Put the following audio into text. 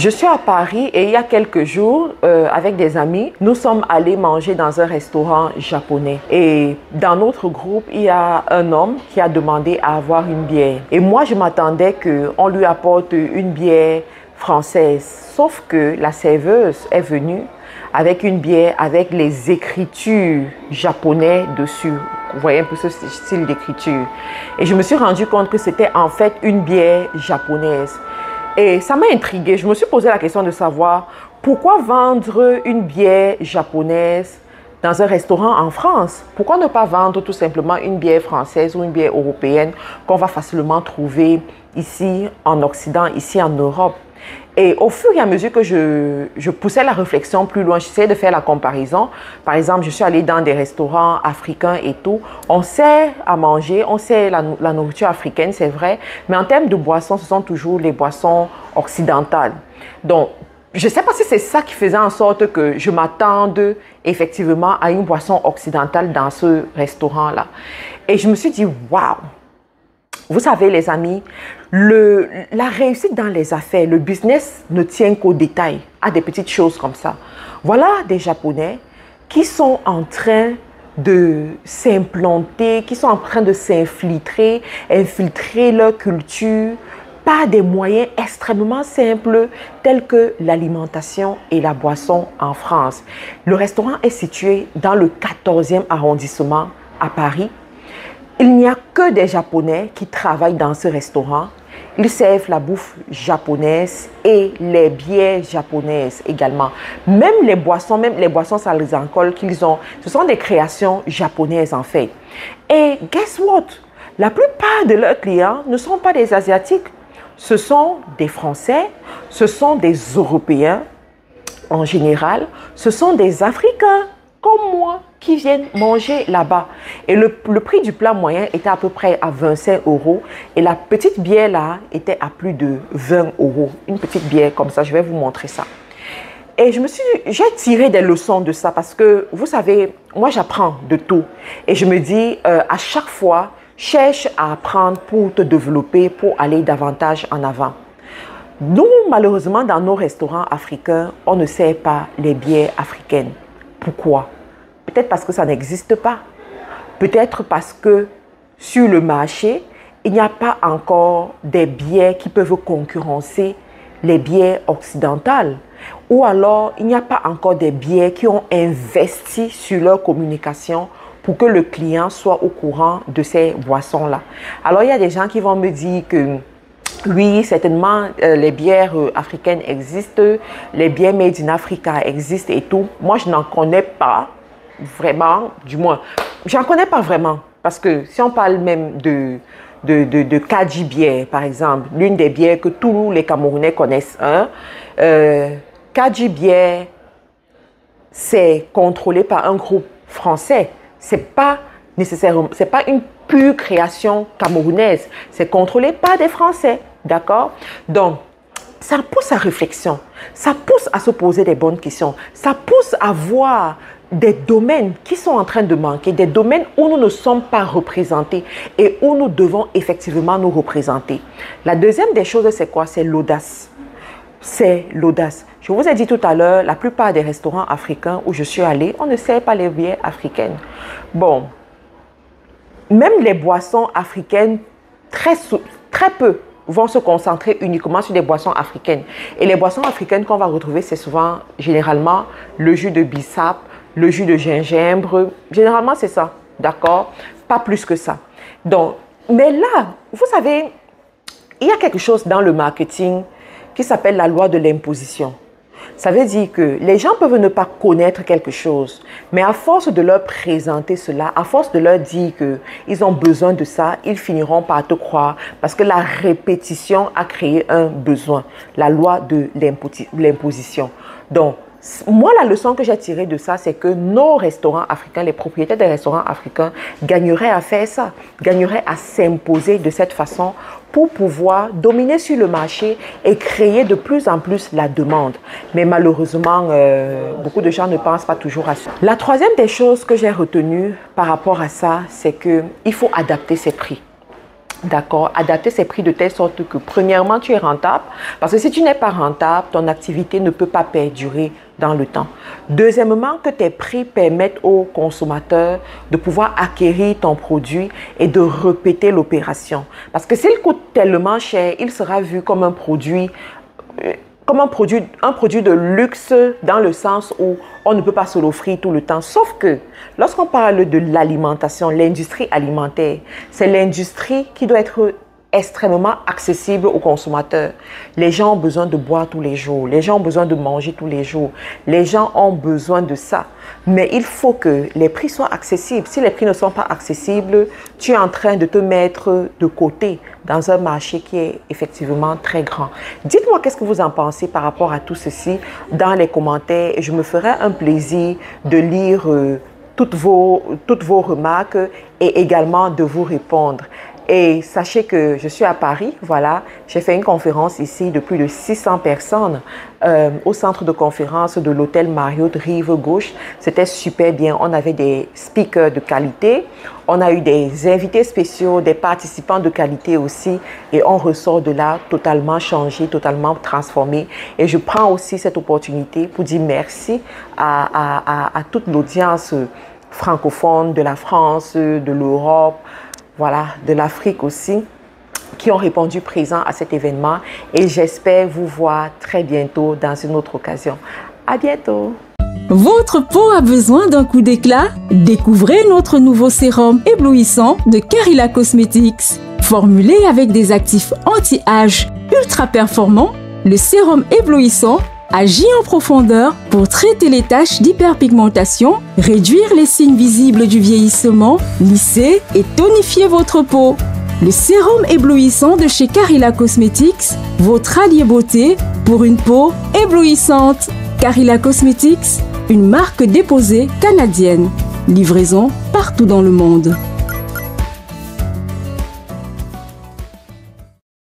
Je suis à Paris et il y a quelques jours, avec des amis, nous sommes allés manger dans un restaurant japonais. Et dans notre groupe, il y a un homme qui a demandé à avoir une bière. Et moi, je m'attendais qu'on lui apporte une bière française. Sauf que la serveuse est venue avec une bière avec les écritures japonaises dessus. Vous voyez un peu ce style d'écriture. Et je me suis rendu compte que c'était en fait une bière japonaise. Et ça m'a intriguée. Je me suis posé la question de savoir pourquoi vendre une bière japonaise dans un restaurant en France? Pourquoi ne pas vendre tout simplement une bière française ou une bière européenne qu'on va facilement trouver ici en Occident, ici en Europe? Et au fur et à mesure que je poussais la réflexion plus loin, j'essayais de faire la comparaison. Par exemple, je suis allée dans des restaurants africains et tout. On sait à manger, on sait la nourriture africaine, c'est vrai. Mais en termes de boissons, ce sont toujours les boissons occidentales. Donc, je ne sais pas si c'est ça qui faisait en sorte que je m'attende effectivement à une boisson occidentale dans ce restaurant-là. Et je me suis dit, waouh! Vous savez, les amis, la réussite dans les affaires, le business ne tient qu'aux détails, à des petites choses comme ça. Voilà des Japonais qui sont en train de s'implanter, qui sont en train de s'infiltrer, infiltrer leur culture par des moyens extrêmement simples tels que l'alimentation et la boisson en France. Le restaurant est situé dans le 14e arrondissement à Paris. Il n'y a que des Japonais qui travaillent dans ce restaurant. Ils servent la bouffe japonaise et les bières japonaises également. Même les boissons sans les alcools qu'ils ont, ce sont des créations japonaises en fait. Et guess what? La plupart de leurs clients ne sont pas des Asiatiques. Ce sont des Français, ce sont des Européens en général, ce sont des Africains comme moi qui viennent manger là-bas. Et le prix du plat moyen était à peu près à 25 € et la petite bière là était à plus de 20 €. Une petite bière comme ça, je vais vous montrer ça. Et j'ai tiré des leçons de ça parce que, vous savez, moi j'apprends de tout. Et je me dis, à chaque fois, cherche à apprendre pour te développer, pour aller davantage en avant. Nous, malheureusement, dans nos restaurants africains, on ne sert pas les bières africaines. Pourquoi? Peut-être parce que ça n'existe pas. Peut-être parce que sur le marché, il n'y a pas encore des bières qui peuvent concurrencer les bières occidentales. Ou alors, il n'y a pas encore des bières qui ont investi sur leur communication pour que le client soit au courant de ces boissons-là. Alors, il y a des gens qui vont me dire que oui, certainement, les bières africaines existent, les bières made in Africa existent et tout. Moi, je n'en connais pas vraiment, du moins, je n'en connais pas vraiment. Parce que si on parle même de Kadji bière, par exemple, l'une des bières que tous les Camerounais connaissent, Kadji bière, c'est contrôlé par un groupe français. C'est pas nécessairement, c'est pas une pure création camerounaise. C'est contrôlé par des Français. D'accord? Donc, ça pousse à réflexion. Ça pousse à se poser des bonnes questions. Ça pousse à voir des domaines qui sont en train de manquer, des domaines où nous ne sommes pas représentés et où nous devons effectivement nous représenter. La deuxième des choses, c'est quoi? C'est l'audace. C'est l'audace. Je vous ai dit tout à l'heure, la plupart des restaurants africains où je suis allée, on ne sert pas les bières africaines. Bon, même les boissons africaines, très peu vont se concentrer uniquement sur des boissons africaines. Et les boissons africaines qu'on va retrouver, c'est souvent, généralement, le jus de bissap, le jus de gingembre. Généralement, c'est ça, d'accord? Pas plus que ça. Donc, mais là, vous savez, il y a quelque chose dans le marketing qui s'appelle la loi de l'imposition. Ça veut dire que les gens peuvent ne pas connaître quelque chose, mais à force de leur présenter cela, à force de leur dire qu'ils ont besoin de ça, ils finiront par te croire parce que la répétition a créé un besoin, la loi de l'imposition. Donc, moi, la leçon que j'ai tirée de ça, c'est que nos restaurants africains, les propriétaires des restaurants africains, gagneraient à faire ça, gagneraient à s'imposer de cette façon pour pouvoir dominer sur le marché et créer de plus en plus la demande. Mais malheureusement, beaucoup de gens ne pensent pas toujours à ça. La troisième des choses que j'ai retenues par rapport à ça, c'est qu'il faut adapter ses prix. D'accord, adapter ses prix de telle sorte que premièrement tu es rentable, parce que si tu n'es pas rentable, ton activité ne peut pas perdurer dans le temps. Deuxièmement, que tes prix permettent aux consommateurs de pouvoir acquérir ton produit et de répéter l'opération. Parce que s'il coûte tellement cher, il sera vu comme un produit de luxe, dans le sens où on ne peut pas se l'offrir tout le temps. Sauf que lorsqu'on parle de l'alimentation, l'industrie alimentaire, c'est l'industrie qui doit être extrêmement accessible aux consommateurs. Les gens ont besoin de boire tous les jours, les gens ont besoin de manger tous les jours, les gens ont besoin de ça. Mais il faut que les prix soient accessibles. Si les prix ne sont pas accessibles, tu es en train de te mettre de côté dans un marché qui est effectivement très grand. Dites-moi qu'est-ce que vous en pensez par rapport à tout ceci dans les commentaires. Je me ferai un plaisir de lire toutes vos remarques et également de vous répondre. Et sachez que je suis à Paris, voilà, j'ai fait une conférence ici de plus de 600 personnes au centre de conférence de l'hôtel Marriott Rive Gauche. C'était super bien, on avait des speakers de qualité, on a eu des invités spéciaux, des participants de qualité aussi, et on ressort de là totalement changé, totalement transformé. Et je prends aussi cette opportunité pour dire merci à toute l'audience francophone de la France, de l'Europe, voilà, de l'Afrique aussi, qui ont répondu présent à cet événement. Et j'espère vous voir très bientôt dans une autre occasion. À bientôt! Votre peau a besoin d'un coup d'éclat? Découvrez notre nouveau sérum éblouissant de Carila Cosmetics. Formulé avec des actifs anti-âge ultra performants, le sérum éblouissant agit en profondeur pour traiter les taches d'hyperpigmentation, réduire les signes visibles du vieillissement, lisser et tonifier votre peau. Le sérum éblouissant de chez Carila Cosmetics, votre allié beauté pour une peau éblouissante. Carila Cosmetics, une marque déposée canadienne. Livraison partout dans le monde.